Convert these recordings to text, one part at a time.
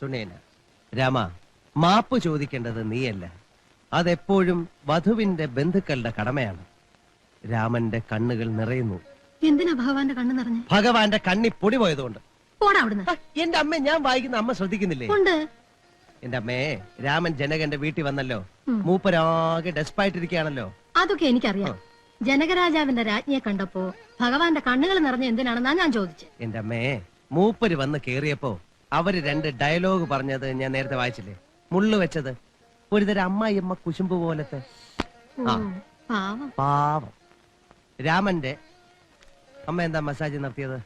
സുനേന, രാമ, മാപ്പ് ചോദിക്കേണ്ടത് നീയല്ല, അതെപ്പോഴും വധുവിന്റെ ബന്ധുക്കളുടെ കടമയാണ്. രാമന്റെ കണ്ണുകൾ നിറയുന്നു. എന്തിനാ ഭഗവാന്റെ കണ്ണ് നിറഞ്ഞു? ഭഗവാന്റെ കണ്ണി പൊടി പോയതുകൊണ്ട്. അവിടുന്ന് എന്റെ അമ്മ, ഞാൻ വായിക്കുന്ന അമ്മ ശ്രദ്ധിക്കുന്നില്ലേ? എന്റെ അമ്മേ, രാമൻ ജനകന്റെ വീട്ടിൽ വന്നല്ലോ, മൂപ്പരാകെ ഡെസ്പായിട്ടിരിക്കുകയാണല്ലോ. അതൊക്കെ എനിക്കറിയാം. ജനകരാജാവിന്റെ രാജ്ഞിയെ കണ്ടപ്പോ ഭഗവാന്റെ കണ്ണുകൾ നിറഞ്ഞ എന്തിനാണെന്നാ ഞാൻ ചോദിച്ചത്. എന്റെ അമ്മേ, മൂപ്പര് വന്ന് കേറിയപ്പോ അവര് 2 ഡയലോഗ് പറഞ്ഞത് ഞാൻ നേരത്തെ വായിച്ചില്ലേ? മുള്ളു വെച്ചത് ഒരുതരം അമ്മായിയമ്മ കുശുമ്പ് പോലത്തെ. പാവം. രാമന്റെ അമ്മ എന്താ മസാജ് നടത്തിയത്?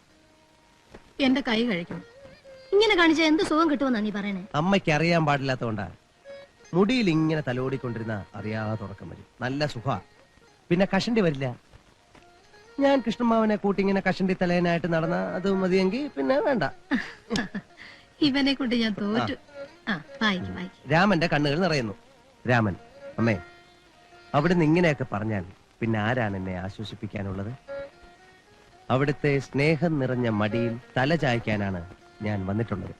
എന്റെ കൈ കഴിക്കും. ഇങ്ങനെ കാണിച്ച എന്ത് സുഖം കിട്ടുമെന്നാ നീ പറയണേ? അമ്മയ്ക്ക് അറിയാൻ പാടില്ലാത്തോണ്ടാ. മുടിയിൽ ഇങ്ങനെ തലോടിക്കൊണ്ടിരുന്ന അറിയാതെ ഉറക്കം വരും. നല്ല സുഖ. പിന്നെ കഷണ്ടി വരില്ല. ഞാൻ കൃഷ്ണമാവനെ കൂട്ടി ഇങ്ങനെ കഷണ്ടി തലേനായിട്ട് നടന്ന അത് മതിയെങ്കിൽ പിന്നെ വേണ്ട. ഇവനെ കൊണ്ട് ഞാൻ തോറ്റു. രാമന്റെ കണ്ണുകൾ നിറയുന്നു. രാമൻ, അമ്മേ, അവിടുന്ന് ഇങ്ങനെയൊക്കെ പറഞ്ഞാൽ പിന്നെ ആരാണ് എന്നെ ആശ്വസിപ്പിക്കാനുള്ളത്? അവിടുത്തെ സ്നേഹം നിറഞ്ഞ മടിയിൽ തല ചായ്ക്കാനാണ് ഞാൻ വന്നിട്ടുള്ളത്.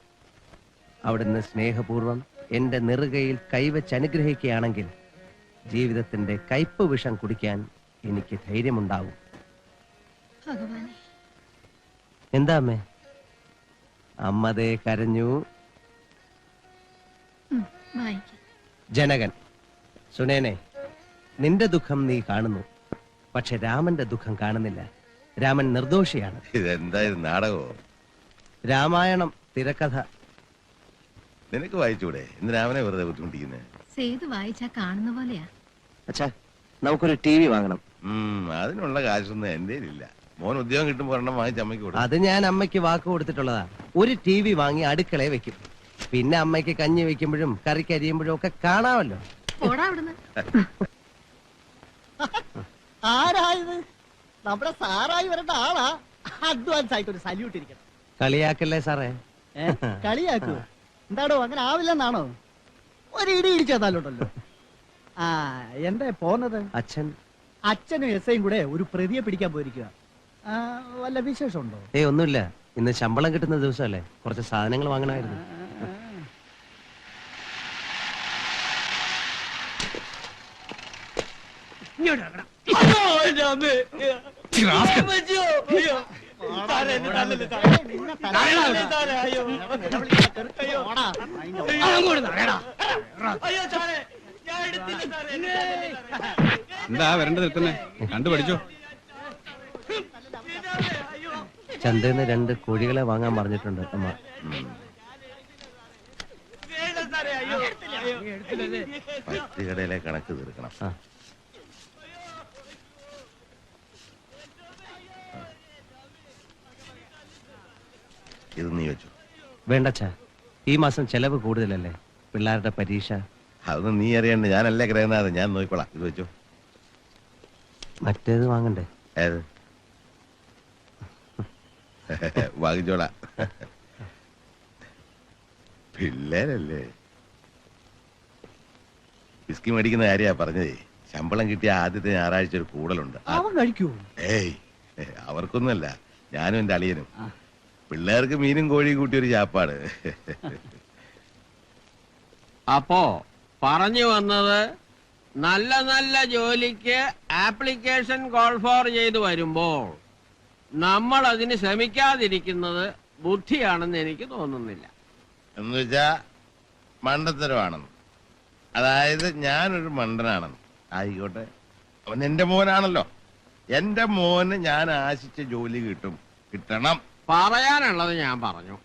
അവിടുന്ന് സ്നേഹപൂർവം എന്റെ നെറുകയിൽ കൈവച്ച് അനുഗ്രഹിക്കുകയാണെങ്കിൽ ജീവിതത്തിന്റെ കയ്പ് വിഷം കുടിക്കാൻ എനിക്ക് ധൈര്യമുണ്ടാവും. എന്താ അമ്മേ? അമ്മതേ കരഞ്ഞു. ജനകൻ, സുനേനെ, നിന്റെ ദുഃഖം നീ കാണുന്നു, പക്ഷെ രാമന്റെ ദുഃഖം കാണുന്നില്ല. രാമൻ നിർദോഷിയാണ്. ഇതെന്തായാലും നാടകമോ? രാമായണം തിരക്കഥ. നിനക്ക് വായിച്ചൂടെ? ഇന്ന് രാമനെ വെറുതെ ബുദ്ധിമുട്ടിക്കുന്നത്. വായിച്ചാ കാണുന്ന പോലെയാ. അച്ഛാ, നമുക്കൊരു ടിവി വാങ്ങണം. അതിനുള്ള കാശൊന്നും എന്റെ ഇല്ല. മോൻ ഉദ്യോഗം കിട്ടുമ്പോ ഒരെണ്ണം വാങ്ങിച്ച് അമ്മയ്ക്ക് കൊടുക്കും. അത് ഞാൻ അമ്മയ്ക്ക് വാക്ക് കൊടുത്തിട്ടുള്ളതാ. ഒരു ടിവി വാങ്ങി അടുക്കളയെ വെക്കും. പിന്നെ അമ്മയ്ക്ക് കഞ്ഞി വെക്കുമ്പോഴും കറിക്ക് അരിയുമ്പോഴും ഒക്കെ കാണാമല്ലോ. ആരായത്? നമ്മുടെ സാറായി വരേണ്ട ആളാ. അഡ്വാൻസ് ആയിട്ട് ഒരു സല്യൂട്ട് ഇരിക്കണം. കളിയാക്കല്ലേ സാറേ? കളിയാക്കൂ? എന്താടോ, അങ്ങനെ ആവില്ലെന്നാണോ? ഒരു ഇടി ഇടിച്ചേത്താലോട്ടല്ലോ. എന്താ പോന്നത്? അച്ഛനും എസ്ഐയും കൂടെ ഒരു പ്രതിയെ പിടിക്കാൻ പോയിരിക്കുക. വല്ല വിശേഷമുണ്ടോ? ഒന്നുമില്ല. ഇന്ന് ശമ്പളം കിട്ടുന്ന ദിവസമല്ലേ, കുറച്ച് സാധനങ്ങൾ വാങ്ങണമായിരുന്നു. എന്താ വരണ്ട നിൽക്കുന്നേ? കണ്ടുപഠിച്ചോ. ചന്തന്ന് 2 കോഴികളെ വാങ്ങാൻ പറഞ്ഞിട്ടുണ്ട് അമ്മ. പറ്റുകടയിലെ കണക്ക് തീർക്കണം. ഇത് നീ വെച്ചു. വേണ്ടച്ചാ, ഈ മാസം ചെലവ് കൂടുതലല്ലേ, പിള്ളേരുടെ പരീക്ഷ. അതൊന്നും നീ അറിയണ്ട, ഞാനല്ലേ ഗ്രഹനാഥൻ, ഞാൻ നോക്കിക്കോളാം. ഇത് വെച്ചു. മറ്റേത് വാങ്ങണ്ടേ? ഏത്? വാങ്ങിച്ചോളാം. പിള്ളേരല്ലേ. വിസ്കി മേടിക്കുന്ന കാര്യ പറഞ്ഞതേ. ശമ്പളം കിട്ടിയ ആദ്യത്തെ ഞായറാഴ്ച ഒരു കൂടലുണ്ട്. ഏയ്, അവർക്കൊന്നുമല്ല, ഞാനും എന്റെ അളിയനും. പിള്ളേർക്ക് മീനും കോഴിയും കൂട്ടി ഒരു ചാപ്പാട്. അപ്പോ പറഞ്ഞു വന്നത്, നല്ല നല്ല ജോലിക്ക് ആപ്ലിക്കേഷൻ കോൾ ഫോർ ചെയ്തു വരുമ്പോൾ നമ്മൾ അതിന് ശ്രമിക്കാതിരിക്കുന്നത് ബുദ്ധിയാണെന്ന് എനിക്ക് തോന്നുന്നില്ല. എന്ന് വെച്ചാ മണ്ടത്തരമാണെന്ന്. അതായത് ഞാനൊരു മണ്ടനാണെന്ന്. ആയിക്കോട്ടെ, അവൻ എന്റെ മോനാണല്ലോ. എന്റെ മോന് ഞാൻ ആശിച്ച ജോലി കിട്ടണം. പറയാനുള്ളത് ഞാൻ പറഞ്ഞു.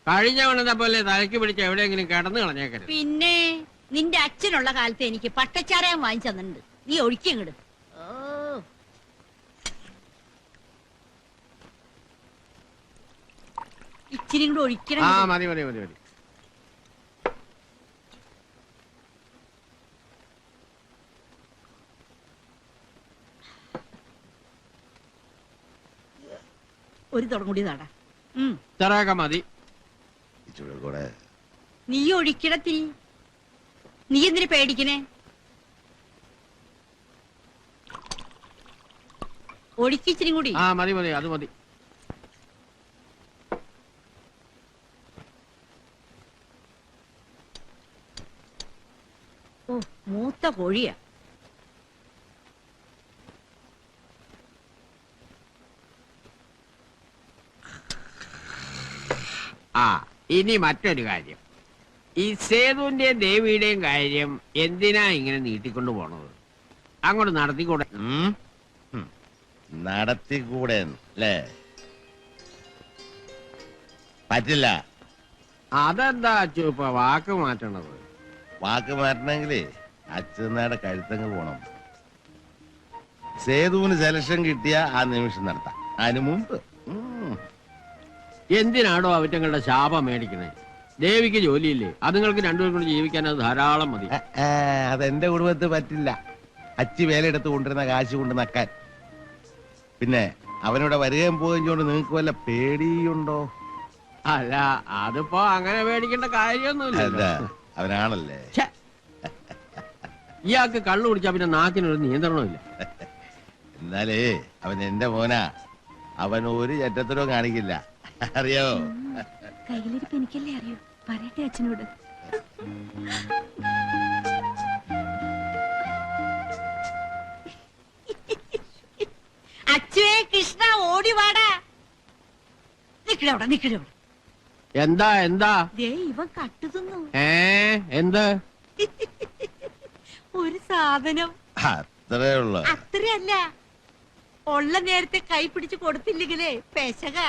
കഴിഞ്ഞ വണത്തെ പോലെ തലയ്ക്ക് പിടിച്ച് എവിടെയെങ്കിലും കിടന്നു കളഞ്ഞേക്കരുത്. പിന്നെ നിന്റെ അച്ഛനുള്ള കാലത്ത് എനിക്ക് പട്ടച്ചാരയം വാങ്ങിച്ചു തന്നിട്ടുണ്ട്. നീ ഒഴിക്കങ്ങട്. ഇച്ചിരി കൂടെ ഒഴിക്കണം. മതി മതി മതി മതി. ഒരു തുടം കൂടി നടാ. ഇത്രയൊക്കെ മതി. നീ ഒഴിക്കടത്തി. നീ എന്തിനു പേടിക്കണേ? ഒഴിക്കിച്ചിരി കൂടി. മതി മതി, അത് മതി. മൂത്ത കോഴിയാ. ആ ഇനി മറ്റൊരു കാര്യം, ഈ സേതുവിന്റെയും ദേവിയുടെയും കാര്യം എന്തിനാ ഇങ്ങനെ നീട്ടിക്കൊണ്ടു പോണത്? അങ്ങോട്ട് നടത്തിക്കൂടെ? നടത്തിക്കൂടെ അല്ലേ? പറ്റില്ല. അതെന്താ അച്ചു ഇപ്പൊ വാക്ക് മാറ്റണത്? വാക്ക് മാറ്റണമെങ്കിലേ അച്ഛനാടെ കഴുത്തങ്ങ് പോണം. സേതുവിന് സെലക്ഷൻ കിട്ടിയ ആ നിമിഷം നടത്താം. അതിനു മുമ്പ് എന്തിനാടോ അവറ്റങ്ങളുടെ ശാപം മേടിക്കണേ? ദേവിക്ക് ജോലിയില്ലേ? അതുങ്ങൾക്ക് രണ്ടുപേരും കൊണ്ട് ജീവിക്കാൻ അത് ധാരാളം മതി. അതെന്റെ കുടുംബത്തിൽ പറ്റില്ല. അച്ചി വേലയെടുത്ത് കൊണ്ടിരുന്ന കാശ് കൊണ്ട് നക്കാൻ. പിന്നെ അവനിവിടെ വരികയും പോവുകയും കൊണ്ട് നിങ്ങൾക്ക് വല്ല പേടിയുണ്ടോ? അല്ല, അതിപ്പോ അങ്ങനെ മേടിക്കേണ്ട കാര്യമൊന്നുമില്ല. അതാ അവനാണല്ലേ. ഇയാൾക്ക് കള്ളു കുടിച്ചാ പിന്നെ നാക്കിനൊരു നിയന്ത്രണമില്ല. എന്നാലേ അവൻ എന്റെ മോനാ. അവൻ ഒരു ചറ്റത്തരവും കാണിക്കില്ല, അറിയാവോ? കയ്യിലിരിപ്പ് എനിക്കല്ലേ അറിയൂ. പറയട്ടെ അച്ഛനോട്. അച്ചുവേ കൃഷ്ണ ഓടി വാടാ. നിക്കടവിടെ നിക്കടവിടെ. എന്താ എന്താ? ദേ ഇവൻ കട്ടു തിന്നു. എന്ത്? ഒരു സാധനം. അത്രേ ഉള്ളു. അത്രയല്ല, ഉള്ള നേരത്തെ കൈ പിടിച്ച് കൊടുത്തില്ലെങ്കിലേ പെശക.